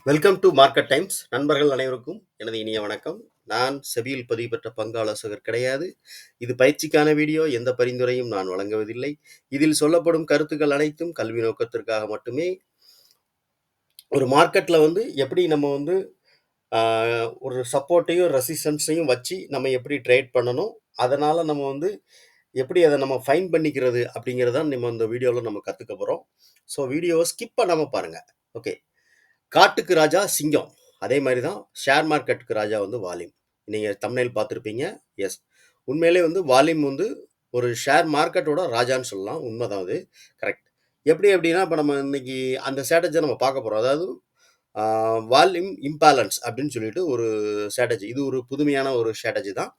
Welcome to market times. நண்பர்கள் அனைவருக்கும் எனது இனிய வணக்கம். நான் செபியில் பதிவு பெற்ற பங்கு ஆலோசகர் கிடையாது. இது பயிற்சிக்கான வீடியோ. எந்த பரிந்துரையும் நான் வழங்குவதில்லை. இதில் சொல்லப்படும் கருத்துக்கள் அனைத்தும் கல்வி நோக்கத்திற்காக மட்டுமே. ஒரு மார்க்கெட்டில் எப்படி நம்ம ஒரு சப்போர்ட்டையும் ரெசிஸ்டன்ஸையும் வச்சு நம்ம எப்படி ட்ரேட் பண்ணணும், அதனால் நம்ம எப்படி அதை நம்ம ஃபைன் பண்ணிக்கிறது அப்படிங்கிறத நம்ம இந்த வீடியோவில் நம்ம கற்றுக்க போகிறோம். ஸோ வீடியோவை ஸ்கிப் பண்ணாமல் பாருங்கள். ஓகே. காட்டுக்கு ராஜா சிங்கம். அதே மாதிரி தான் ஷேர் மார்க்கெட்டுக்கு ராஜா வால்யூம். நீங்கள் தம்ப்நெயில் பார்த்துருப்பீங்க. எஸ், உண்மையிலே வால்யூம் ஒரு ஷேர் மார்க்கெட்டோட ராஜான்னு சொல்லலாம். உண்மைதான், அது கரெக்ட். எப்படி அப்படின்னா, இப்போ நம்ம இன்னைக்கு அந்த ஸ்ட்ராட்டஜியை நம்ம பார்க்க போகிறோம். அதாவது வால்யூம் இம்பேலன்ஸ் அப்படின்னு சொல்லிட்டு ஒரு ஸ்ட்ராட்டஜி. இது ஒரு புதுமையான ஒரு ஸ்ட்ராட்டஜி தான்.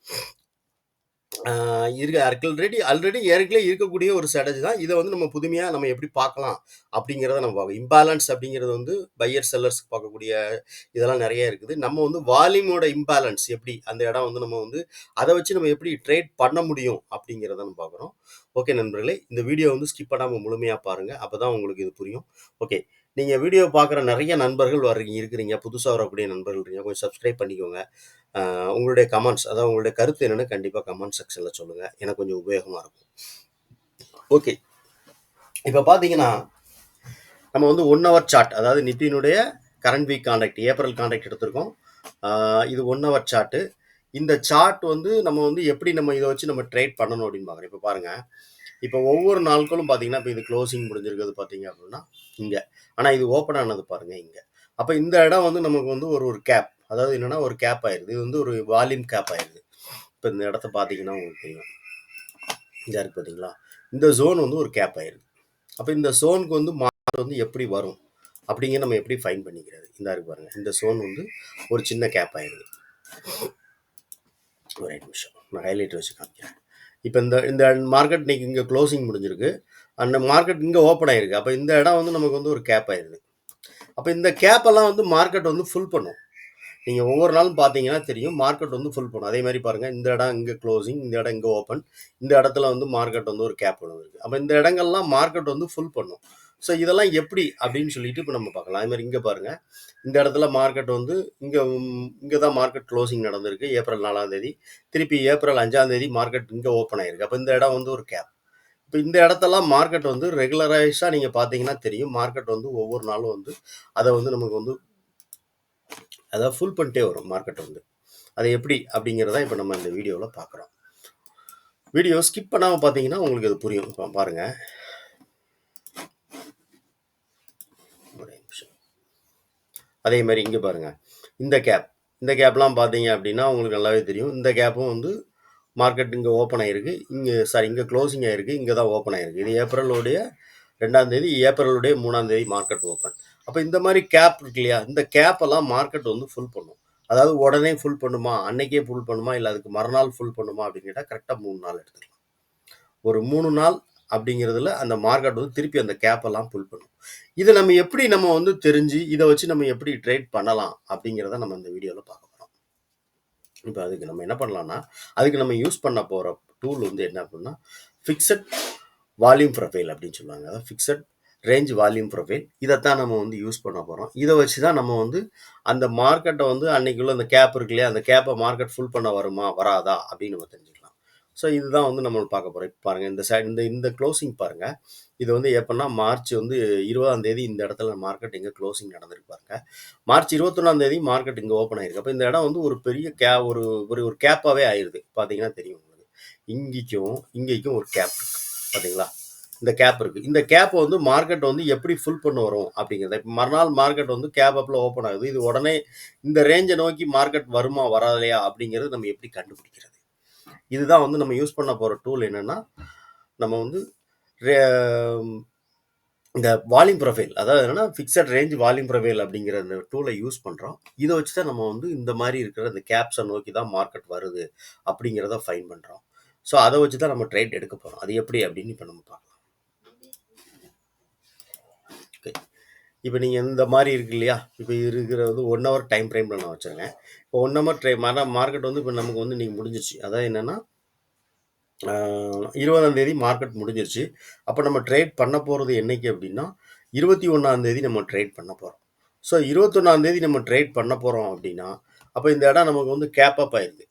ஆல்ரெடி ஏற்கனவே இருக்கக்கூடிய ஒரு ஸ்ட்ராட்டஜி தான். இதை நம்ம புதுமையாக நம்ம எப்படி பார்க்கலாம் அப்படிங்கிறத நம்ம பார்க்கணும். இம்பேலன்ஸ் அப்படிங்கிறது பையர் செல்லர்ஸ் பார்க்கக்கூடிய இதெல்லாம் நிறைய இருக்குது. நம்ம வால்யூமோட இம்பேலன்ஸ் எப்படி, அந்த இடம் நம்ம அதை வச்சு நம்ம எப்படி ட்ரேட் பண்ண முடியும் அப்படிங்கிறத நம்ம பார்க்குறோம். ஓகே நண்பர்களே, இந்த வீடியோ ஸ்கிப் பண்ணாமல் முழுமையாக பாருங்கள். அப்போ தான் உங்களுக்கு இது புரியும். ஓகே, நீங்கள் வீடியோ பார்க்குற நிறைய நண்பர்கள் இருக்கிறீங்க, புதுசாக வரக்கூடிய நண்பர்கள் இருக்கீங்க. கொஞ்சம் சப்ஸ்கிரைப் பண்ணிக்கோங்க. உங்களுடைய கமெண்ட்ஸ், அதாவது உங்களுடைய கருத்து என்னென்னு கண்டிப்பாக கமெண்ட் செக்ஷனில் சொல்லுங்கள். எனக்கு கொஞ்சம் உபயோகமாக இருக்கும். ஓகே, இப்போ பார்த்தீங்கன்னா நம்ம 1 hour சார்ட், அதாவது நிஃப்டியினுடைய current week contract, April contract எடுத்திருக்கோம். இது 1 hour சார்ட்டு. இந்த சார்ட் நம்ம எப்படி நம்ம இதை வச்சு நம்ம ட்ரேட் பண்ணணும் அப்படின்னு பார்க்குறோம். இப்போ பாருங்கள், இப்போ ஒவ்வொரு நாட்களும் பார்த்தீங்கன்னா, இப்போ இது க்ளோசிங் முடிஞ்சிருக்கிறது பார்த்தீங்க அப்படின்னா இங்கே, ஆனால் இது ஓப்பன் ஆனது பாருங்கள் இங்கே. அப்போ இந்த இடம் நமக்கு ஒரு கேப், அதாவது என்னென்னா ஒரு கேப் ஆயிடுது. இது ஒரு வால்யூம் கேப் ஆயிடுது. இப்போ இந்த இடத்த பார்த்தீங்கன்னா உங்களுக்கு தெரியும், இந்த இருக்கு பார்த்தீங்களா, இந்த ஜோன் ஒரு கேப் ஆயிடுது. அப்போ இந்த ஜோனுக்கு மார்க்கெட் எப்படி வரும் அப்படிங்கிற நம்ம எப்படி ஃபைன் பண்ணிக்கிறது. இந்த இருக்கு பாருங்கள், இந்த ஜோன் ஒரு சின்ன கேப் ஆயிடுது. ஒரு நிமிஷம் நான் ஹைலைட் வச்சு காமிக்கிறேன். இப்போ இந்த மார்க்கெட் இன்னைக்கு இங்கே க்ளோசிங் முடிஞ்சிருக்கு, அந்த மார்க்கெட் இங்கே ஓப்பன் ஆயிருக்கு. அப்போ இந்த இடம் நமக்கு ஒரு கேப் ஆயிடுது. அப்போ இந்த கேப்பெல்லாம் மார்க்கெட் ஃபுல் பண்ணும். நீங்கள் ஒவ்வொரு நாளும் பார்த்தீங்கன்னா தெரியும், மார்க்கெட் ஃபுல் பண்ணும். அதே மாதிரி பாருங்கள், இந்த இடம் இங்கே க்ளோசிங், இந்த இடம் இங்கே ஓப்பன், இந்த இடத்துல மார்க்கெட் ஒரு கேப் இருக்குது. அப்போ இந்த இடங்கள்லாம் மார்க்கெட் ஃபுல் பண்ணும். ஸோ இதெல்லாம் எப்படி அப்படின்னு சொல்லிட்டு இப்போ நம்ம பார்க்கலாம். அதே மாதிரி இங்கே பாருங்கள், இந்த இடத்துல மார்க்கெட் இங்கே தான் மார்க்கெட் க்ளோசிங் நடந்திருக்கு ஏப்ரல் 4ஆம் தேதி. திருப்பி ஏப்ரல் 5ஆம் தேதி மார்க்கெட் இங்கே ஓப்பன் ஆயிருக்கு. அப்போ இந்த இடம் ஒரு கேப். இப்போ இந்த இடத்தெல்லாம் மார்க்கெட் ரெகுலரைஸாக நீங்கள் பார்த்தீங்கன்னா தெரியும், மார்க்கெட் ஒவ்வொரு நாளும் அதை நமக்கு அதாவது ஃபுல் பண்ணிட்டே வரும் மார்க்கெட் அது எப்படி அப்படிங்கிறத இப்போ நம்ம இந்த வீடியோவில் பார்க்குறோம். வீடியோ ஸ்கிப் பண்ணாமல் பார்த்தீங்கன்னா உங்களுக்கு அது புரியும். இப்போ பாருங்கள், அதே மாதிரி இங்கே பாருங்கள், இந்த கேப்லாம் பார்த்தீங்க அப்படின்னா உங்களுக்கு நல்லாவே தெரியும். இந்த கேப்பும் மார்க்கெட் இங்கே ஓப்பன் ஆகிருக்கு, இங்கே க்ளோசிங் ஆகிருக்கு, இங்கே தான் ஓப்பன் ஆகிருக்கு. இது ஏப்ரலுடைய 2ஆம் தேதி, ஏப்ரலுடைய 3ஆம் தேதி மார்க்கெட் ஓப்பன். அப்போ இந்த மாதிரி கேப் இருக்கு இல்லையா, இந்த கேப்பெல்லாம் மார்க்கெட் ஃபுல் பண்ணும். அதாவது உடனே ஃபுல் பண்ணுமா, அன்னைக்கே ஃபுல் பண்ணுமா, இல்லை அதுக்கு மறுநாள் ஃபுல் பண்ணுமா அப்படின்னு கேட்டால் கரெக்டாக 3 நாள் எடுத்துக்கலாம். ஒரு 3 நாள் அப்படிங்கிறதுல அந்த மார்க்கெட் திருப்பி அந்த கேப்பெல்லாம் ஃபுல் பண்ணும். இதை நம்ம எப்படி நம்ம தெரிஞ்சு இதை வச்சு நம்ம எப்படி ட்ரேட் பண்ணலாம் அப்படிங்கிறத நம்ம இந்த வீடியோவில் பார்க்க போகிறோம். இப்போ அதுக்கு நம்ம என்ன பண்ணலாம்னா, அதுக்கு நம்ம யூஸ் பண்ண போகிற டூல் என்ன அப்படின்னா, ஃபிக்ஸட் வால்யூம் ப்ரொஃபைல் அப்படின்னு சொல்லுவாங்க. அதாவது ஃபிக்ஸட் ரேஞ்ச் வால்யூம் ப்ரொஃபைல். இதைத்தான் நம்ம யூஸ் பண்ண போகிறோம். இதை வச்சு தான் நம்ம அந்த மார்க்கெட்டை அன்னைக்குள்ள அந்த கேப் இருக்கு இல்லையா, அந்த கேப்பை மார்க்கெட் ஃபுல் பண்ண வருமா வராதா அப்படின்னு நம்ம தெரிஞ்சுக்கலாம். ஸோ இதுதான் நம்ம பார்க்க போகிறோம். இப்போ பாருங்கள், இந்த சைடு இந்த க்ளோசிங் பாருங்கள். இது எப்படின்னா மார்ச் 20ஆம் தேதி இந்த இடத்துல மார்க்கெட் இங்கே க்ளோசிங் நடந்திருக்கு பாருங்கள். மார்ச் 21ஆம் தேதி மார்க்கெட் இங்கே ஓப்பன் ஆயிருக்கு. அப்போ இந்த இடம் ஒரு பெரிய ஒரு கேப்பாகவே ஆயிடுது. பார்த்தீங்கன்னா தெரியும் உங்களுக்கு, இங்கேக்கும் ஒரு கேப் இருக்குது பார்த்தீங்களா, இந்த கேப் இருக்குது. இந்த கேப் மார்க்கெட் எப்படி ஃபுல் பண்ண வரும் அப்படிங்கிறத, இப்போ மறுநாள் மார்க்கெட் கேப் அப்பில் ஓப்பன் ஆகுது. இது உடனே இந்த ரேஞ்சை நோக்கி மார்க்கெட் வருமா வராதையா அப்படிங்கிறது நம்ம எப்படி கண்டுபிடிக்கிறது. இதுதான் நம்ம யூஸ் பண்ண போகிற டூல். என்னென்னா, நம்ம இந்த வால்யூம் ப்ரொஃபைல், அதாவது என்னென்னா ஃபிக்ஸட் ரேஞ்ச் வால்யூம் ப்ரொஃபைல் அப்படிங்கிற அந்த டூலை யூஸ் பண்ணுறோம். இதை வச்சு தான் நம்ம இந்த மாதிரி இருக்கிற இந்த கேப்ஸை நோக்கி தான் மார்க்கெட் வருது அப்படிங்கிறத ஃபைன் பண்ணுறோம். ஸோ அதை வச்சு தான் நம்ம ட்ரேட் எடுக்க போகிறோம். அது எப்படி அப்படின்னு இப்போ நம்ம பார்க்கலாம். ஓகே, இப்போ நீங்கள் இந்த மாதிரி இருக்கு இல்லையா, இப்போ இருக்கிறது 1 hour டைம் ஃப்ரேமில் நான் வச்சுருக்கேன். இப்போ 1 hour மார்க்கெட் இப்போ நமக்கு இன்றைக்கி முடிஞ்சிருச்சு. அதாவது என்னென்னா 20ஆம் தேதி மார்க்கெட் முடிஞ்சிருச்சு. அப்போ நம்ம ட்ரேட் பண்ண போகிறது என்னைக்கு அப்படின்னா 21ஆம் தேதி நம்ம ட்ரேட் பண்ண போகிறோம். ஸோ 21ஆம் தேதி நம்ம ட்ரேட் பண்ண போகிறோம் அப்படின்னா அப்போ இந்த இடம் நமக்கு வந்து கேப் அப் ஆயிடுது.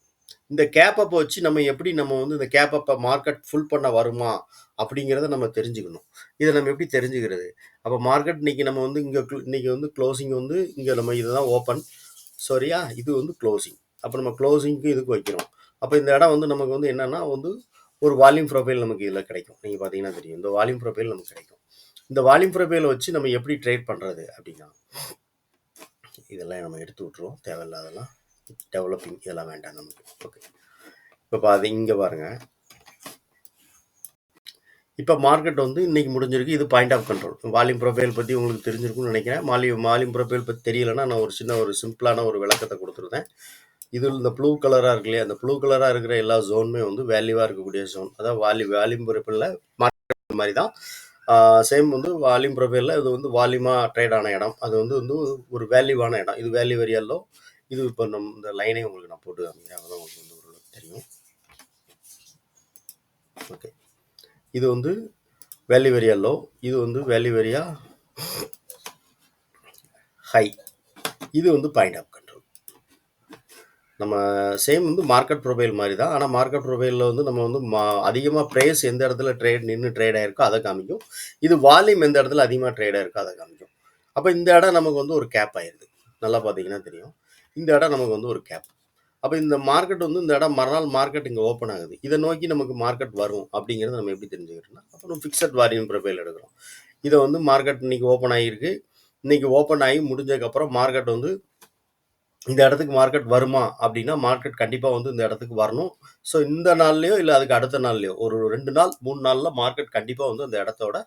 இந்த கேப் அப்பை வச்சு நம்ம எப்படி நம்ம வந்து இந்த கேப் அப்பை மார்க்கெட் ஃபுல் பண்ண வருமா அப்படிங்கிறத நம்ம தெரிஞ்சுக்கணும். இதை நம்ம எப்படி தெரிஞ்சுக்கிறது? அப்போ மார்க்கெட் இன்னைக்கு நம்ம வந்து இன்னைக்கு வந்து க்ளோசிங் வந்து இங்கே நம்ம இதுதான் ஓப்பன், சரியா? இது வந்து க்ளோசிங். அப்போ நம்ம க்ளோசிங்க்கு இதுக்கு வைக்கிறோம். அப்போ இந்த இடம் வந்து நமக்கு வந்து என்னன்னா வந்து ஒரு வால்யூம் ப்ரொஃபைல் நமக்கு இதில் கிடைக்கும். நீங்கள் பார்த்தீங்கன்னா தெரியும், இந்த வால்யூம் ப்ரொஃபைல் நமக்கு கிடைக்கும். இந்த வால்யூம் ப்ரொஃபைலை வச்சு நம்ம எப்படி ட்ரேட் பண்ணுறது அப்படின்னா, இதெல்லாம் நம்ம எடுத்து விட்ருவோம், தேவையில்லாதெல்லாம். டெவலப்பிங் இதெல்லாம் வேண்டாம் நமக்கு. ஓகே, இப்போ இங்கே பாருங்கள். இப்போ மார்க்கெட் வந்து இன்னைக்கு முடிஞ்சிருக்கு. இது point of control. Volume profile பற்றி உங்களுக்கு தெரிஞ்சிருக்கும்னு நினைக்கிறேன். வால்யூம் ப்ரொஃபைல் பற்றி தெரியலைன்னா நான் ஒரு சிம்பிளான ஒரு விளக்கத்தை கொடுத்துருந்தேன். இதில் இந்த ப்ளூ கலராக இருக்கு இல்லையா, அந்த ப்ளூ கலராக இருக்கிற எல்லா ஜோனுமே வந்து வேல்யூவாக இருக்கக்கூடிய ஜோன். அதாவது வால்யூம் ப்ரொஃபைலில் மார்க்கெட் மாதிரி தான். சேம் வந்து வால்யூம் ப்ரொஃபைலில் இது வந்து வால்யூமாக ட்ரேட் ஆன இடம். அது வந்து ஒரு வேல்யூவான இடம். இது வேல்யூ வெரியல்லோ. இது இப்போ நம்ம இந்த லைனே உங்களுக்கு நான் போட்டு காமிக்கிறேன், அப்போ தான் உங்களுக்கு வந்து ஓரளவுக்கு தெரியும். ஓகே, இது வந்து வேல்யூ வெரியா லோ, இது வந்து வேல்யூ வெரியா ஹை. இது வந்து பாயிண்ட் ஆஃப் கண்ட்ரோல். நம்ம சேம் வந்து மார்க்கெட் ப்ரொஃபைல் மாதிரி தான். ஆனால் மார்க்கெட் ப்ரொஃபைலில் வந்து நம்ம வந்து அதிகமாக ப்ரைஸ் எந்த இடத்துல நின்று ட்ரேட் ஆயிருக்கோ அதை காமிக்கும். இது வால்யூம் எந்த இடத்துல அதிகமாக ட்ரேட் ஆயிருக்கோ அதை காமிக்கும். அப்போ இந்த இடம் நமக்கு வந்து ஒரு கேப் ஆயிடுது. நல்லா பார்த்தீங்கன்னா தெரியும், இந்த இடம் நமக்கு வந்து ஒரு கேப். அப்போ இந்த மார்க்கெட் வந்து இந்த இடம் மறுநாள் மார்க்கெட் இங்கே ஓப்பன் ஆகுது. இதை நோக்கி நமக்கு மார்க்கெட் வரும் அப்படிங்கிறத நம்ம எப்படி தெரிஞ்சுக்கிறோம்னா, அப்போ நம்ம ஃபிக்ஸட் வால்யூம் ப்ரொஃபைல் எடுக்கிறோம். இதை வந்து மார்க்கெட் இன்னைக்கு ஓப்பன் ஆகிருக்கு. இன்னைக்கு ஓப்பன் ஆகி முடிஞ்சதுக்கப்புறம் மார்க்கெட் வந்து இந்த இடத்துக்கு மார்க்கெட் வருமா அப்படின்னா, மார்க்கெட் கண்டிப்பாக வந்து இந்த இடத்துக்கு வரணும். ஸோ இந்த நாள்லையோ இல்லை அதுக்கு அடுத்த நாள்லையோ ஒரு 2 நாள் 3 நாளில் மார்க்கெட் கண்டிப்பாக வந்து அந்த இடத்தோட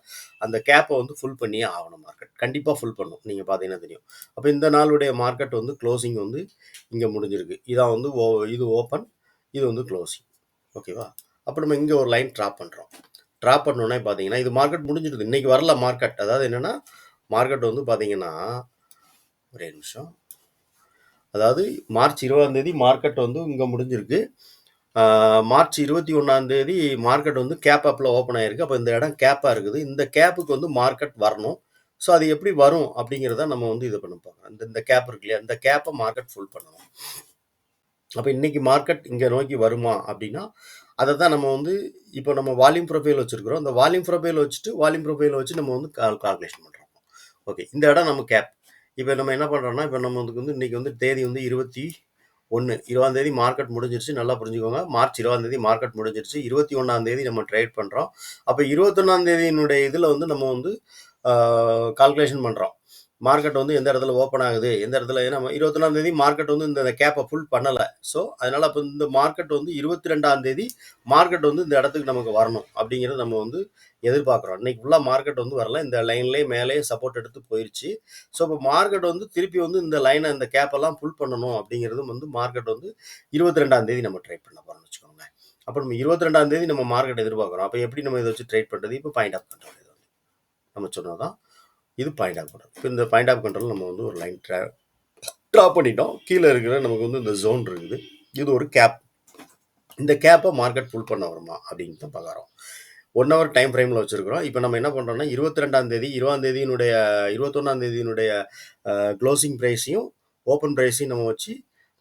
அந்த கேப்பை வந்து ஃபுல் பண்ணியே ஆகணும். மார்க்கெட் கண்டிப்பாக ஃபுல் பண்ணும். நீங்கள் பார்த்தீங்கன்னா தெரியும். அப்போ இந்த நாளுடைய மார்க்கெட் வந்து க்ளோசிங் வந்து இங்கே முடிஞ்சிருக்கு. இதான் வந்து இது ஓப்பன், இது வந்து க்ளோசிங். ஓகேவா? அப்போ நம்ம இங்கே ஒரு லைன் ட்ராப் பண்ணுறோம். ட்ராப் பண்ணோன்னே பார்த்தீங்கன்னா இது மார்க்கெட் முடிஞ்சிடுது. இன்னைக்கு வரல மார்க்கெட். அதாவது என்னென்னா மார்க்கெட் வந்து பார்த்தீங்கன்னா, ஒரே நிமிஷம், அதாவது மார்ச் 20ஆம் தேதி மார்க்கெட் வந்து இங்கே முடிஞ்சிருக்கு. மார்ச் 21ஆம் தேதி மார்க்கெட் வந்து கேப் அப்பில் ஓப்பன் ஆகிருக்கு. அப்போ இந்த இடம் கேப்பாக இருக்குது. இந்த கேப்புக்கு வந்து மார்க்கெட் வரணும். ஸோ அது எப்படி வரும் அப்படிங்கிறத நம்ம வந்து இது பண்ண போகிறோம். இந்த கேப் இருக்கு இல்லையா, இந்த கேப்பை மார்க்கெட் ஃபுல் பண்ணணும். அப்போ இன்னைக்கு மார்க்கெட் இங்கே நோக்கி வருமா அப்படின்னா, அதை தான் நம்ம வந்து இப்போ நம்ம வால்யூம் ப்ரொஃபைல் வச்சுருக்கிறோம். இந்த வால்யூம் ப்ரொஃபைல் வச்சு நம்ம வந்து கால்குலேஷன் பண்ணுறோம். ஓகே, இந்த இடம் நம்ம கேப். இப்போ நம்ம என்ன பண்ணுறோம்னா, இப்போ நம்ம வந்து இன்னைக்கு வந்து தேதி வந்து 20ஆம் தேதி மார்க்கெட் முடிஞ்சிருச்சு. நல்லா புரிஞ்சுக்கோங்க, மார்ச் 20ஆம் தேதி மார்க்கெட் முடிஞ்சிருச்சு. 21ஆம் தேதி நம்ம ட்ரேட் பண்ணுறோம். அப்போ 21ஆம் தேதியினுடைய இதில் வந்து நம்ம வந்து கால்குலேஷன் பண்ணுறோம். மார்க்கெட் வந்து எந்த இடத்துல ஓப்பன் ஆகுது, எந்த இடத்துல, ஏன்னா 21ஆம் தேதி மார்க்கெட் வந்து இந்த கேப்பை ஃபுல் பண்ணலை. ஸோ அதனால் அப்போ இந்த மார்க்கெட் வந்து 22ஆம் தேதி மார்க்கெட் வந்து இந்த இடத்துக்கு நமக்கு வரணும் அப்படிங்கிறத நம்ம வந்து எதிர்பார்க்குறோம். இன்னைக்கு ஃபுல்லாக மார்க்கெட் வந்து வரல, இந்த லைன்லேயே மேலேயே சப்போர்ட் எடுத்து போயிடுச்சு. ஸோ இப்போ மார்க்கெட் வந்து திருப்பி வந்து இந்த லைனை இந்த கேப்பெல்லாம் ஃபுல் பண்ணணும் அப்படிங்கிறது வந்து மார்க்கெட் வந்து 22ஆம் தேதி நம்ம ட்ரேட் பண்ண போகிறோம்னு வச்சுக்கோங்க. அப்போ நம்ம 22ஆம் தேதி நம்ம மார்க்கெட் எதிர்பார்க்குறோம். அப்போ எப்படி நம்ம இதை வச்சு ட்ரேட் பண்ணுறது? இப்போ பாயிண்ட் ஆஃப் கண்ட்ரோல் இது வந்து நம்ம சொன்னதான், இது பாயிண்ட் ஆஃப் கண்ட்ரோல். இப்போ இந்த பாயிண்ட் ஆஃப் கண்ட்ரோல் நம்ம வந்து ஒரு லைன் ட்ரா பண்ணிட்டோம். கீழே இருக்கிற நமக்கு வந்து இந்த ஜோன் இருக்குது, இது ஒரு கேப். இந்த கேப்பை மார்க்கெட் ஃபுல் பண்ண வருமா அப்படின்னு தான் பார்க்குறோம். 1 ஹவர் டைம் ஃப்ரேமில் வச்சுருக்கிறோம். இப்போ நம்ம என்ன பண்ணுறோம்னா 22ஆம் தேதி 21ஆம் தேதியினுடைய க்ளோசிங் ப்ரைஸையும் ஓப்பன் ப்ரைஸையும் நம்ம வச்சு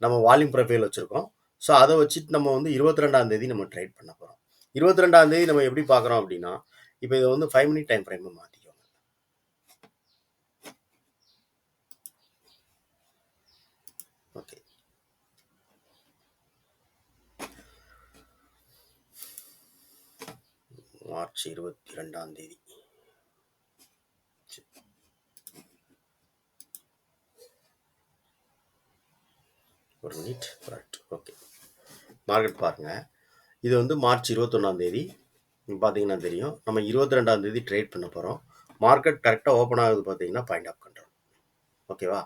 நம்ம வால்யூம் ப்ரொஃபைல் வச்சுருக்கோம். ஸோ அதை வச்சுட்டு நம்ம வந்து 22ஆம் தேதி நம்ம ட்ரேட் பண்ண போகிறோம். 22ஆம் தேதி நம்ம எப்படி பார்க்குறோம் அப்படின்னா, இப்போ இதை வந்து 5 மினிட் டைம் ஃப்ரேமை மாற்றிக்கோங்க. ஓகே, மார்ச் 22ஆம் தேதி ஒரு மினிட். Right, okay. மார்க்கெட் பாருங்கள், இது வந்து மார்ச் 21ஆம் தேதி பார்த்தீங்கன்னா தெரியும். நம்ம 22ஆம் தேதி ட்ரேட் பண்ண போகிறோம். மார்க்கெட் கரெக்டாக ஓப்பன் ஆகுது பார்த்தீங்கன்னா பாயிண்ட் ஆஃப் கண்ட்ரோல். ஓகேவா?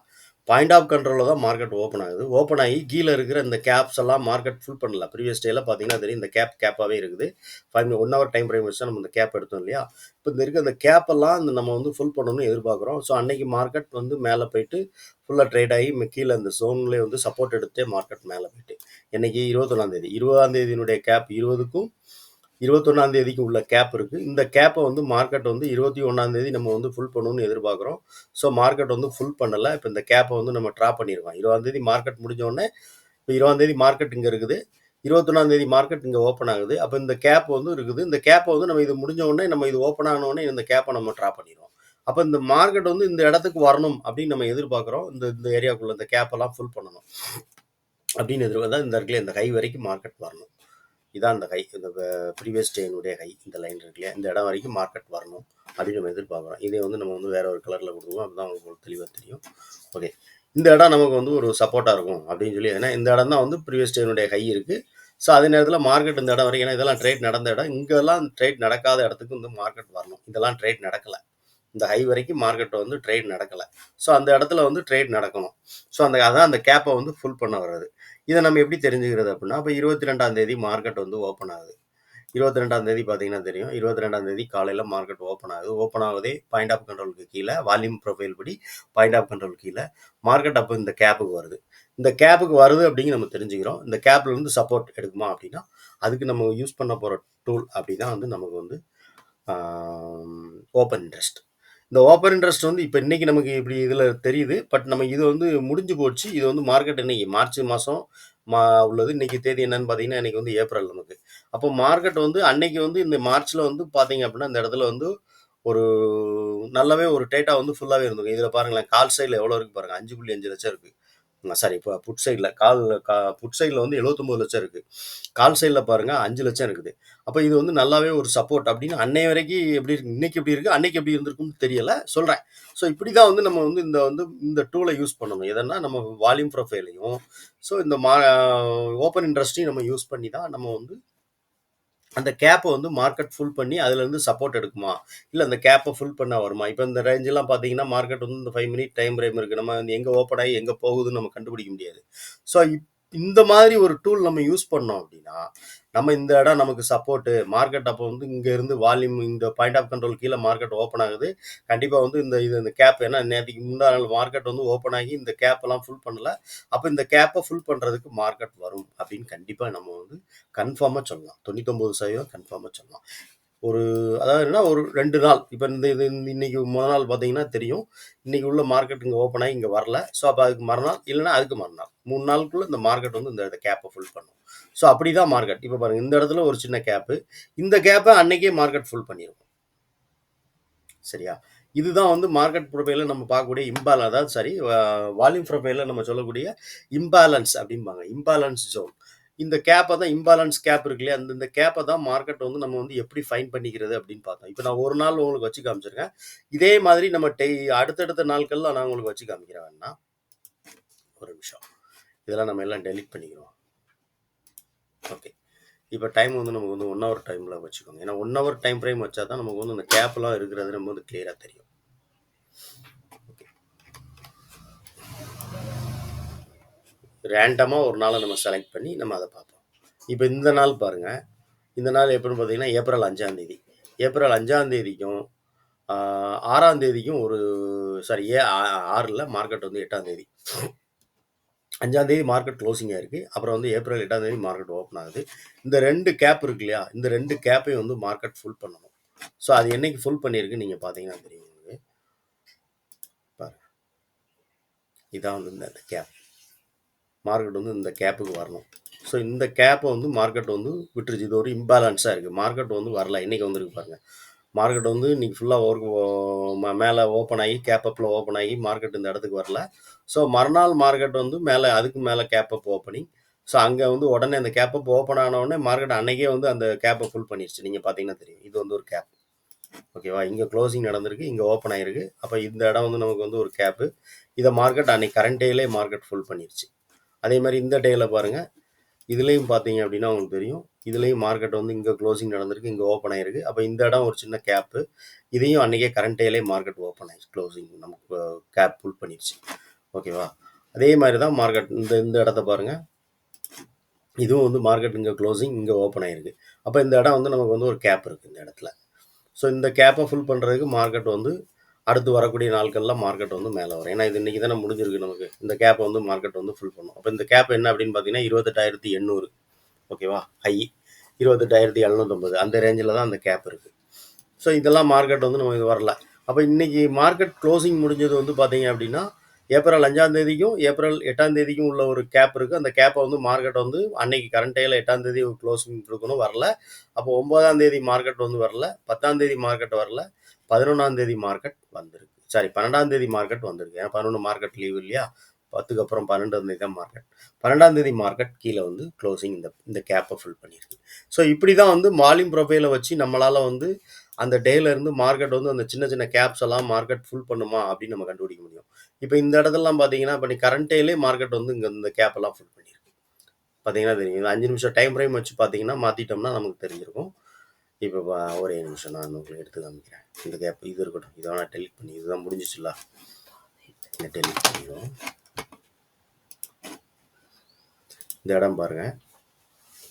பாயிண்ட் ஆஃப் கண்ட்ரோலில் தான் மார்க்கெட் ஓப்பன் ஆகுது. ஓப்பன் ஆகி கீழே இருக்கிற இந்த கேப்ஸ் எல்லாம் மார்க்கெட் ஃபுல் பண்ணல. ப்ரீவியஸ் டேல பார்த்தீங்கன்னா தெரியும், இந்த கேப்பாகவே இருக்குது. 1 ஹவர் டைம் ஃப்ரேம் வச்சு நம்ம இந்த கேப் எடுத்தோம் இல்லையா, இப்போ இந்த இருக்க இந்த கேப்பெல்லாம் நம்ம வந்து ஃபுல் பண்ணணும்னு எதிர்பார்க்குறோம். ஸோ அன்னைக்கு மார்க்கெட் வந்து மேலே போயிட்டு ஃபுல்லாக ட்ரேட் ஆகி கீழே இந்த ஜோன்லேயே வந்து சப்போர்ட் எடுத்தே மார்க்கெட் மேலே போயிட்டு, என்னைக்கு 21ஆம் தேதி 20ஆம் தேதியினுடைய கேப் 20க்கும் 21ஆம் தேதிக்கு உள்ள கேப் இருக்குது. இந்த கேப்பை வந்து மார்க்கெட் வந்து 21ஆம் தேதி நம்ம வந்து ஃபுல் பண்ணணும்னு எதிர்பார்க்குறோம். ஸோ மார்க்கெட் வந்து ஃபுல் பண்ணலை. இப்போ இந்த கேப்பை வந்து நம்ம ட்ராப் பண்ணியிருக்கோம். 20ஆம் தேதி மார்க்கெட் முடிஞ்ச உடனே இப்போ 20ஆம் தேதி மார்க்கெட் இங்கே இருக்குது. 21ஆம் தேதி மார்க்கெட் இங்கே ஓப்பன் ஆகுது. அப்போ இந்த கேப் வந்து இருக்குது. இந்த கேப்பை வந்து நம்ம இது முடிஞ்ச உடனே நம்ம இது ஓப்பன் ஆன உடனே இந்த கேப்பை நம்ம ட்ராப் பண்ணிடுவோம். அப்போ இந்த மார்க்கெட் வந்து இந்த இடத்துக்கு வரணும் அப்படின்னு நம்ம எதிர்பார்க்குறோம். இந்த ஏரியாவுக்குள்ள இந்த கேப்பெல்லாம் ஃபுல் பண்ணணும் அப்படின்னு எதிர்பார்த்தா இந்த இடத்துல இந்த ஹை வரைக்கும் மார்க்கெட் வரணும். இதான் இந்த ஹை, இந்த ப்ரீவியஸ் டேனுடைய ஹை, இந்த லைன் இருக்கு இல்லையா, இந்த இடம் வரைக்கும் மார்க்கெட் வரணும் அப்படின்னு நம்ம எதிர்பார்க்குறோம். இதே வந்து நம்ம வந்து வேற ஒரு கலரில் கொடுத்துருவோம். அப்பதான் உங்களுக்கு தெளிவாக தெரியும். ஓகே, இந்த இடம் நமக்கு வந்து ஒரு சப்போர்ட்டாக இருக்கும் அப்படின்னு சொல்லி, ஏன்னா இந்த இடம் தான் வந்து ப்ரீவியஸ் டேனுடைய ஹை இருக்குது. ஸோ அதே நேரத்தில் மார்க்கெட் இந்த இடம் வரைக்கும், ஏன்னா இதெல்லாம் ட்ரேட் நடந்த இடம், இங்கெல்லாம் ட்ரேட் நடக்காத இடத்துக்கு வந்து மார்க்கெட் வரணும். இதெல்லாம் ட்ரேட் நடக்கலை. இந்த ஹை வரைக்கும் மார்க்கெட் வந்து ட்ரேட் நடக்கலை. ஸோ அந்த இடத்துல வந்து ட்ரேட் நடக்கணும். ஸோ அதான் அந்த கேப்பை வந்து ஃபுல் பண்ண வர்றது. இதை நம்ம எப்படி தெரிஞ்சுக்கிறது அப்படின்னா, இப்போ 22ஆம் தேதி மார்க்கெட் வந்து ஓப்பன் ஆகுது. 22ஆம் தேதி பார்த்தீங்கன்னா தெரியும். 22ஆம் தேதி காலையில் மார்க்கெட் ஓப்பன் ஆகுது. ஓப்பன் ஆகுதே பாயிண்ட் ஆஃப் கண்ட்ரோலுக்கு கீழே, வால்யூம் ப்ரொஃபைல் படி பாயிண்ட் ஆஃப் கண்ட்ரோல் கீழே மார்க்கெட் அப்போ இந்த கேப்புக்கு வருது. இந்த கேப்புக்கு வருது அப்படிங்க நம்ம தெரிஞ்சுக்கிறோம். இந்த கேப்ல இருந்து சப்போர்ட் எடுக்குமா அப்படின்னா, அதுக்கு நம்ம யூஸ் பண்ண போகிற டூல் அப்படின்னா வந்து நமக்கு வந்து ஓப்பன் இன்ட்ரெஸ்ட். இந்த ஓப்பன் இன்ட்ரெஸ்ட் வந்து இப்போ இன்னைக்கு நமக்கு இப்படி இதில் தெரியுது. பட் நம்ம இது வந்து முடிஞ்சு போச்சு. இது வந்து மார்க்கெட் இன்னைக்கு மார்ச் மாதம் உள்ளது. இன்னைக்கு தேதி என்னன்னு பார்த்தீங்கன்னா, இன்னைக்கு வந்து ஏப்ரல் நமக்கு. அப்போ மார்க்கெட் வந்து அன்னைக்கு வந்து இந்த மார்ச்சில் வந்து பார்த்தீங்க அப்படின்னா, இந்த இடத்துல வந்து ஒரு நல்லாவே ஒரு டேட்டா வந்து ஃபுல்லாகவே இருந்தது. இதில் பாருங்களேன், கால் சைடில் எவ்வளோ இருக்குது பாருங்கள், 5.5 லட்சம் இருக்குது. சாரி, இப்போ புட் சைடில் புட் சைடில் வந்து 79 லட்சம் இருக்குது. கால் சைடில் பாருங்கள் 5 லட்சம் இருக்குது. அப்போ இது வந்து நல்லாவே ஒரு சப்போர்ட் அப்படின்னு அன்னைய வரைக்கும் எப்படி இருக்கு, இன்னைக்கு எப்படி இருக்குது, அன்னைக்கு எப்படி இருந்திருக்குன்னு தெரியல, சொல்கிறேன். ஸோ இப்படி தான் வந்து நம்ம வந்து இந்த டூலை யூஸ் பண்ணணும். எதனா நம்ம வால்யூம் ப்ரொஃபைலையும் ஸோ இந்த ஓப்பன் இன்ட்ரெஸ்ட்டையும் நம்ம யூஸ் பண்ணி தான் நம்ம வந்து அந்த கேப்பை வந்து மார்க்கெட் ஃபுல் பண்ணி அதுலேருந்து சப்போர்ட் எடுக்குமா, இல்லை அந்த கேப்பை ஃபுல் பண்ண வருமா. இப்போ இந்த ரேஞ்செல்லாம் பார்த்தீங்கன்னா மார்க்கெட் வந்து இந்த 5 மினிட் டைம் ஃப்ரேம் இருக்குது. நம்ம வந்து எங்கே ஓப்பன் ஆகி எங்கே போகுதுன்னு நம்ம கண்டுபிடிக்க முடியாது. ஸோ இந்த மாதிரி ஒரு டூல் நம்ம யூஸ் பண்ணோம் அப்படின்னா, நம்ம இந்த இடம் நமக்கு சப்போர்ட்டு மார்க்கெட், அப்போ வந்து இங்கேருந்து வால்யூம் இந்த பாயிண்ட் ஆஃப் கண்ட்ரோல் கீழே மார்க்கெட் ஓப்பன் ஆகுது. கண்டிப்பாக வந்து இந்த கேப், ஏன்னா நேற்றுக்கு முந்தா நாள் மார்க்கெட் வந்து ஓப்பன் ஆகி இந்த கேப்பெல்லாம் ஃபுல் பண்ணல. அப்போ இந்த கேப்பை ஃபுல் பண்ணுறதுக்கு மார்க்கெட் வரும் அப்படின்னு கண்டிப்பாக நம்ம வந்து கன்ஃபார்மாக சொல்லலாம். 99% கன்ஃபார்மாக சொல்லலாம். அதாவது என்ன, ஒரு 2 நாள் இப்போ இன்னைக்கு முதல் நாள் பார்த்தீங்கன்னா தெரியும். இன்னைக்கு உள்ள மார்க்கெட் இங்கே ஓப்பன் ஆகி இங்கே வரல. ஸோ அப்போ அதுக்கு மறுநாள் இல்லைன்னா அதுக்கு மறுநாள் 3 நாளுக்குள்ள இந்த மார்க்கெட் வந்து இந்த கேப்பை ஃபுல் பண்ணும். ஸோ அப்படி தான் மார்க்கெட். இப்போ பாருங்க, இந்த இடத்துல ஒரு சின்ன கேப்பு, இந்த கேப்பை அன்னைக்கே மார்க்கெட் ஃபுல் பண்ணியிருக்கும். சரியா? இதுதான் வந்து மார்க்கெட் ப்ரொஃபைலில் நம்ம பார்க்கக்கூடிய இம்பேலன்ஸ், அதாவது சரி, வால்யூம் ப்ரொஃபைலில் நம்ம சொல்லக்கூடிய இம்பேலன்ஸ் அப்படிம்பாங்க, இம்பேலன்ஸ் ஜோன். இந்த கேப்பை தான், இம்பேலன்ஸ் கேப் இருக்கு இல்லையா, இந்த கேப்பை தான் மார்க்கெட் வந்து நம்ம வந்து எப்படி ஃபைன் பண்ணிக்கிறது அப்படின்னு பார்த்தோம். இப்போ நான் ஒரு நாள் உங்களுக்கு வச்சு காமிச்சிருக்கேன். இதே மாதிரி நம்ம அடுத்தடுத்த நாட்கள்ல நான் உங்களுக்கு வச்சு காமிக்கிறேன். வேணா ஒரு நிமிஷம், இதெல்லாம் நம்ம எல்லாம் டெலிட் பண்ணிக்கிறோம். ஓகே, இப்போ டைம் வந்து நமக்கு வந்து 1 ஹவர் டைமில் வச்சுக்கோங்க. ஏன்னா 1 ஹவர் டைம் ஃப்ரேம் வச்சா தான் நமக்கு வந்து அந்த கேப்லாம் இருக்கிறது நம்ம வந்து கிளியராக தெரியும். ரேண்டமாக ஒரு நாளை நம்ம செலக்ட் பண்ணி நம்ம அதை பார்ப்போம். இப்போ இந்த நாள் பாருங்கள், இந்த நாள் எப்படின்னு பார்த்தீங்கன்னா ஏப்ரல் 5ஆம் தேதி. ஏப்ரல் 5ஆம் தேதிக்கும் 6ஆம் தேதிக்கும் ஒரு சாரி 6ல் மார்க்கெட் வந்து 8ஆம் தேதி. 5ஆம் தேதி மார்க்கெட் க்ளோசிங் ஆயிருக்கு. அப்புறம் வந்து ஏப்ரல் 8ஆம் தேதி மார்க்கெட் ஓப்பன் ஆகுது. இந்த 2 கேப் இருக்கு இல்லையா, இந்த 2 கேப்பையும் வந்து மார்க்கெட் ஃபுல் பண்ணணும். ஸோ அது என்னைக்கு ஃபுல் பண்ணியிருக்கு நீங்கள் பார்த்தீங்கன்னா தெரியும் உங்களுக்கு. பாருங்க, இதான் வந்து இந்த கேப். மார்க்கெட் வந்து இந்த கேப்புக்கு வரணும். ஸோ இந்த கேப்பை வந்து மார்க்கெட் வந்து விட்டுருச்சு. இது ஒரு இம்பேலன்ஸாக இருக்குது. மார்க்கெட் வந்து வரல, இன்றைக்கி வந்துருக்கு பாருங்கள். மார்க்கெட் வந்து இன்றைக்கி ஃபுல்லாக மேலே ஓப்பன் ஆகி கேப்பப்பில் ஓப்பன் ஆகி மார்க்கெட் இந்த இடத்துக்கு வரல. ஸோ மறுநாள் மார்க்கெட் வந்து மேலே, அதுக்கு மேலே கேப்பப் ஓப்பனிங். ஸோ அங்கே வந்து உடனே அந்த கேப்பப் ஓப்பன் ஆனவுடனே மார்க்கெட் அன்றைக்கே வந்து அந்த கேப்பை ஃபுல் பண்ணிடுச்சு. நீங்கள் பார்த்தீங்கன்னா தெரியும், இது வந்து ஒரு கேப். ஓகேவா, இங்கே க்ளோசிங் நடந்திருக்கு, இங்கே ஓப்பன் ஆகிருக்கு. அப்போ இந்த இடம் வந்து நமக்கு வந்து ஒரு கேப்பு. இதை மார்க்கெட் அன்றைக்கி கரண்ட் டேலே மார்க்கெட் ஃபுல் பண்ணிடுச்சு. அதே மாதிரி இந்த டேயில் பாருங்கள், இதுலேயும் பார்த்தீங்க அப்படின்னா உங்களுக்கு தெரியும், இதுலேயும் மார்க்கெட் வந்து இங்கே க்ளோசிங் நடந்திருக்கு, இங்கே ஓப்பன் ஆகிருக்கு. அப்போ இந்த இடம் ஒரு சின்ன கேப்பு. இதையும் அன்றைக்கே கரண்ட் டேலே மார்க்கெட் ஓப்பன் ஆகிடுச்சு, க்ளோசிங் நமக்கு கேப் ஃபுல் பண்ணிடுச்சு. ஓகேவா, அதே மாதிரி தான் மார்க்கெட் இந்த இடத்த பாருங்கள், இதுவும் வந்து மார்க்கெட் இங்கே க்ளோசிங், இங்கே ஓப்பன் ஆகிருக்கு. அப்போ இந்த இடம் வந்து நமக்கு வந்து ஒரு கேப் இருக்குது இந்த இடத்துல. ஸோ இந்த கேப்பை ஃபுல் பண்ணுறதுக்கு மார்க்கெட் வந்து அடுத்து வரக்கூடிய நாட்களில் மார்க்கெட் வந்து மேலே வரும். ஏன்னா இது இன்றைக்கி தானே முடிஞ்சிருக்கு நமக்கு. இந்த கேப்பை வந்து மார்க்கெட் வந்து ஃபுல் பண்ணும். அப்போ இந்த கேப் என்ன அப்படின்னு பார்த்தீங்கன்னா 28,800. ஓகேவா, ஹை. 28,750 அந்த ரேஞ்சில் தான் அந்த கேப் இருக்குது. ஸோ இதெல்லாம் மார்க்கெட் வந்து நம்ம இது வரல. அப்போ இன்றைக்கி மார்க்கெட் க்ளோசிங் முடிஞ்சது வந்து பார்த்தீங்க அப்படின்னா ஏப்ரல் 5ஆம் தேதிக்கும் ஏப்ரல் 8ஆம் தேதிக்கும் உள்ள ஒரு கேப் இருக்குது. அந்த கேப்பை வந்து மார்க்கெட் வந்து அன்னைக்கு கரண்ட் டேயில் 8ஆம் தேதி க்ளோசிங் இருக்கணும், வரல. அப்போ 9ஆம் தேதி மார்க்கெட் வந்து வரல, 10ஆம் தேதி மார்க்கெட் வரல, 11ஆம் தேதி மார்க்கெட் வந்திருக்கு. சாரி, 12ஆம் தேதி மார்க்கெட் வந்திருக்கு. ஏன்னா 11 மார்க்கெட் லீவு இல்லையா, 10க்கு அப்புறம் 12ஆம் தேதி தான் மார்க்கெட். 12ஆம் தேதி மார்க்கெட் கீழே வந்து க்ளோசிங் இந்த கேப்பை ஃபில் பண்ணியிருக்கு. ஸோ இப்படி தான் வந்து வால்யூம் ப்ரொஃபைலை வச்சு நம்மளால் வந்து அந்த டேலேருந்து மார்க்கெட் வந்து அந்த சின்ன சின்ன கேப்ஸ் எல்லாம் மார்க்கெட் ஃபுல் பண்ணுமா அப்படின்னு நம்ம கண்டுபிடிக்க முடியும். இப்போ இந்த இடத்துலலாம் பார்த்தீங்கன்னா, இப்போ நீ கரண்ட் டேலே மார்க்கெட் வந்து இங்கே இந்த கேப் எல்லாம் ஃபுல் பண்ணியிருக்கு. பார்த்தீங்கன்னா தெரியும். இது 5 நிமிஷம் டைம் ஃப்ரேம் வச்சு பார்த்தீங்கன்னா மாற்றிட்டோம்னா நமக்கு தெரிஞ்சிருக்கும். இப்போ ஒரே நிமிஷம் நான் உங்களுக்கு எடுத்து காமிக்கிறேன். இந்த கேப் இது இருக்கட்டும், இதை நான் டெலிட் பண்ணி, இதுதான் முடிஞ்சிச்சுல்ல, டெலிட் பண்ணிடுவோம். இந்த இடம் பாருங்கள்,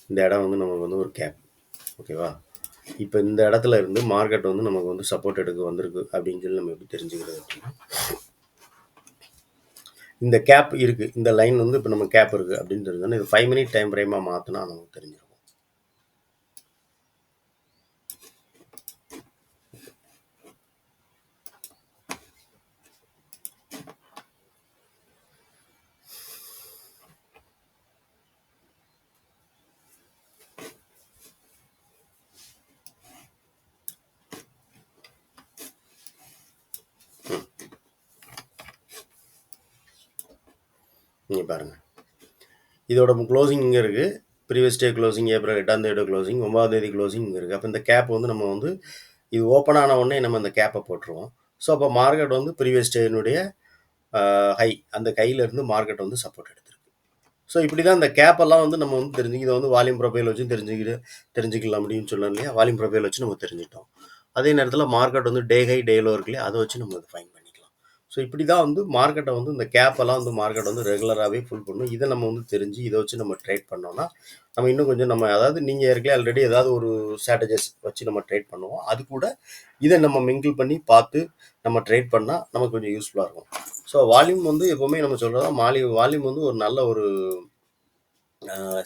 இந்த இடம் வந்து நமக்கு வந்து ஒரு கேப், ஓகேவா. இப்போ இந்த இடத்துல இருந்து மார்க்கெட் வந்து நமக்கு வந்து சப்போர்ட் எடுக்க வந்திருக்கு அப்படின்னு சொல்லி நம்ம எப்படி தெரிஞ்சுக்கிறது அப்படின்னா, இந்த கேப் இருக்குது, இந்த லைன் வந்து இப்போ நம்ம கேப் இருக்குது அப்படின்னு தெரிஞ்சோன்னா இது 5 மினிட் டைம் ஃப்ரேமாக மாற்றினா நமக்கு தெரிஞ்சிருக்கும். நீங்கள் பாருங்கள், இதோட க்ளோசிங் இங்கே இருக்குது. ப்ரீவியஸ் டே க்ளோசிங் ஏப்ரல் 8ஆம் தேதி க்ளோசிங், 9ஆம் தேதி க்ளோசிங் இங்கே இருக்குது. அப்போ இந்த கேப் வந்து நம்ம வந்து இது ஓப்பன் ஆன உடனே நம்ம இந்த கேப்பை போட்டுருவோம். ஸோ அப்போ மார்க்கெட் வந்து ப்ரீவியஸ் டேனுடைய ஹை, அந்த கையிலேருந்து மார்க்கெட் வந்து சப்போர்ட் எடுத்திருக்கு. ஸோ இப்படி தான் இந்த கேப்பெல்லாம் வந்து நம்ம வந்து தெரிஞ்சுக்க, இதை வந்து வால்யூம் ப்ரொஃபைல் வச்சு தெரிஞ்சுக்கலாம் அப்படின்னு சொல்லலாம் இல்லையா. வால்யூம் ப்ரொஃபைல் வச்சு நம்ம தெரிஞ்சுக்கிட்டோம். அதே நேரத்தில் மார்க்கெட் வந்து டே ஹை டே லோ இருக்கு இல்லையா, அதை வச்சு நம்ம ஃபைன் பண்ணிக்கலாம். ஸோ இப்படி தான் வந்து மார்க்கெட்டை வந்து இந்த கேப்பெல்லாம் வந்து மார்க்கெட் வந்து ரெகுலராகவே ஃபுல் பண்ணணும். இதை நம்ம வந்து தெரிஞ்சு இதை வச்சு நம்ம ட்ரேட் பண்ணோம்னா நம்ம இன்னும் கொஞ்சம் நம்ம, அதாவது நீங்கள் ஏற்கனவே ஆல்ரெடி ஏதாவது ஒரு ஸ்ட்ராட்டஜிஸ் வச்சு நம்ம ட்ரேட் பண்ணுவோம், அது கூட இதை நம்ம மிங்கிள் பண்ணி பார்த்து நம்ம ட்ரேட் பண்ணால் நமக்கு கொஞ்சம் யூஸ்ஃபுல்லாக இருக்கும். ஸோ வால்யூம் வந்து எப்போவுமே நம்ம சொல்கிறதா, வால்யூம் வந்து ஒரு நல்ல ஒரு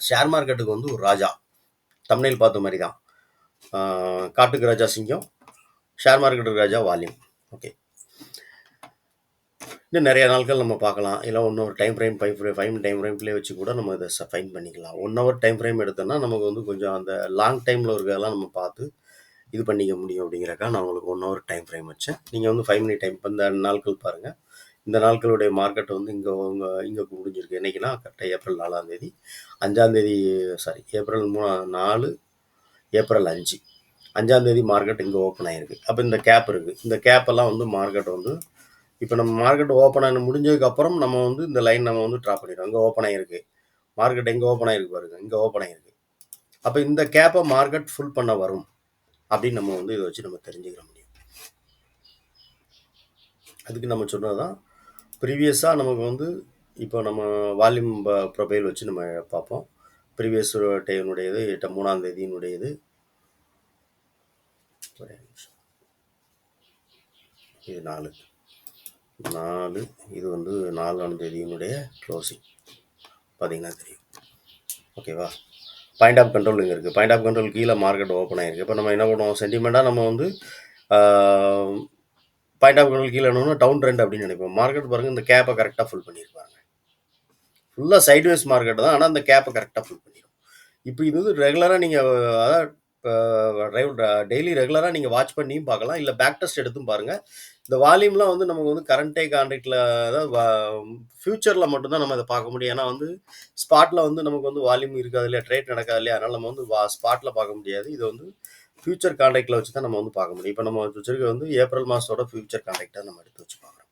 ஷேர் மார்க்கெட்டுக்கு வந்து ஒரு ராஜா. தம்ப்நெயில் பார்த்த மாதிரி தான், காட்டுக்கு ராஜா சிங்கம், ஷேர் மார்க்கெட்டுக்கு ராஜா வால்யூம். ஓகே, இன்னும் நிறைய நாட்கள் நம்ம பார்க்கலாம். இல்லை இன்னொரு டைம் ஃப்ரேம் 5 டைம் ஃப்ரேம்லேயே வச்சு கூட நம்ம இதை ஃபைன் பண்ணிக்கலாம். 1 ஹவர் டைம் ஃப்ரேம் எடுத்தோம்னா நமக்கு வந்து கொஞ்சம் அந்த லாங் டைமில் இருக்கிறதெல்லாம் நம்ம பார்த்து இது பண்ணிக்க முடியும். அப்படிங்கிறக்கா நான் உங்களுக்கு 1 ஹவர் டைம் ஃப்ரேம் வச்சேன். நீங்கள் வந்து 5 மினிட் டைம், இப்போ இந்த நாட்கள் பாருங்கள், இந்த நாட்களுடைய மார்க்கெட் வந்து இங்கே முடிஞ்சிருக்கு. என்றைக்குன்னா கரெக்டாக ஏப்ரல் 4ஆம் தேதி, 5ஆம் தேதி, சாரி ஏப்ரல் 4, ஏப்ரல் 5, 5ஆம் தேதி மார்க்கெட் இங்கே ஓப்பன் ஆகிருக்கு. அப்போ இந்த கேப் இருக்குது. இந்த கேப்பெல்லாம் வந்து மார்க்கெட் வந்து இப்போ நம்ம மார்க்கெட் ஓப்பன் ஆகி முடிஞ்சதுக்கப்புறம் நம்ம வந்து இந்த லைன் நம்ம வந்து ட்ரா பண்ணிடுறோம். இங்கே ஓப்பன் ஆகிருக்கு மார்க்கெட், எங்கே ஓப்பன் ஆகிருக்கு பாருங்கள், இங்கே ஓப்பன் ஆகிருக்கு. அப்போ இந்த கேப்பை மார்க்கெட் ஃபுல் பண்ண வரும் அப்படின்னு நம்ம வந்து இதை வச்சு நம்ம தெரிஞ்சுக்கிற முடியும். அதுக்கு நம்ம சொன்னது தான் ப்ரீவியஸாக நமக்கு வந்து இப்போ நம்ம வால்யூம் ப்ரொஃபைல் வச்சு நம்ம பார்ப்போம். ப்ரீவியஸ் டேனுடையது 3ஆம் தேதியினுடையது, இது 4, இது வந்து 4ஆம் தேதியினுடைய க்ளோசிங் பார்த்தீங்கன்னா தெரியும். ஓகேவா. பாயிண்ட் ஆஃப் கண்ட்ரோல் இங்கே இருக்குது. பாயிண்ட் ஆஃப் கண்ட்ரோல் கீழே மார்க்கெட் ஓப்பன் ஆகிருக்கு. இப்போ நம்ம என்ன பண்ணுவோம், சென்டிமெண்ட்டாக நம்ம வந்து பாயிண்ட் ஆஃப் கண்ட்ரோல் கீழே என்னன்னா டவுன் ட்ரெண்ட் அப்படின்னு நினைப்போம். மார்க்கெட் பாருங்கள், இந்த கேப்பை கரெக்டாக ஃபுல் பண்ணியிருப்பாங்க. ஃபுல்லாக சைட்வேஸ் மார்க்கெட் தான், ஆனால் அந்த கேப்பை கரெக்டாக ஃபுல் பண்ணிடும். இப்போ இது வந்து ரெகுலராக நீங்கள், அதாவது டெய்லி ரெகுலராக நீங்கள் வாட்ச் பண்ணியும் பார்க்கலாம், இல்லை பேக் டெஸ்ட் எடுத்தும் பாருங்கள். இந்த வால்யூம்லாம் வந்து நமக்கு வந்து கரண்ட் டே கான்ட்ராக்டில், அதாவது ஃப்யூச்சரில் மட்டும்தான் நம்ம அதை பார்க்க முடியும். ஏன்னா வந்து ஸ்பாட்டில் வந்து நமக்கு வந்து வால்யூம் இருக்காது இல்லையா, ட்ரேட் நடக்காது இல்லையா, அதனால் நம்ம வந்து ஸ்பாட்டில் பார்க்க முடியாது. இது வந்து ஃப்யூச்சர் கான்ட்ராக்டில் வச்சு தான் நம்ம வந்து பார்க்க முடியும். இப்போ நம்ம வச்சுருக்க வந்து ஏப்ரல் மாதத்தோட ஃப்யூச்சர் கான்ட்ராக்டாக நம்ம எடுத்து வச்சு பார்க்குறோம்.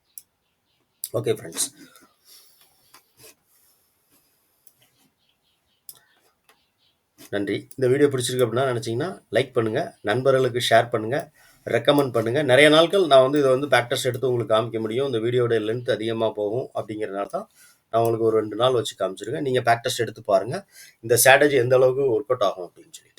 ஓகே ஃப்ரெண்ட்ஸ், நன்றி. இந்த வீடியோ பிடிச்சிருக்கு அப்படின்னா நினச்சிங்கன்னா லைக் பண்ணுங்கள், நண்பர்களுக்கு ஷேர் பண்ணுங்கள், ரெக்கமெண்ட் பண்ணுங்கள். நிறைய நாட்கள் நான் வந்து இதை வந்து பேக் டெஸ்ட் எடுத்து உங்களுக்கு காமிக்க முடியும். இந்த வீடியோட லென்த் அதிகமாக போகும் அப்படிங்கிறனால தான் நான் உங்களுக்கு ஒரு 2 நாள் வச்சு காமிச்சிருக்கேன். நீங்கள் பேக் டெஸ்ட் எடுத்து பாருங்கள், இந்த ஸ்ட்ராட்டஜி எந்த அளவுக்கு ஒர்க் அவுட் ஆகும் அப்படின்னு சொல்லிட்டு.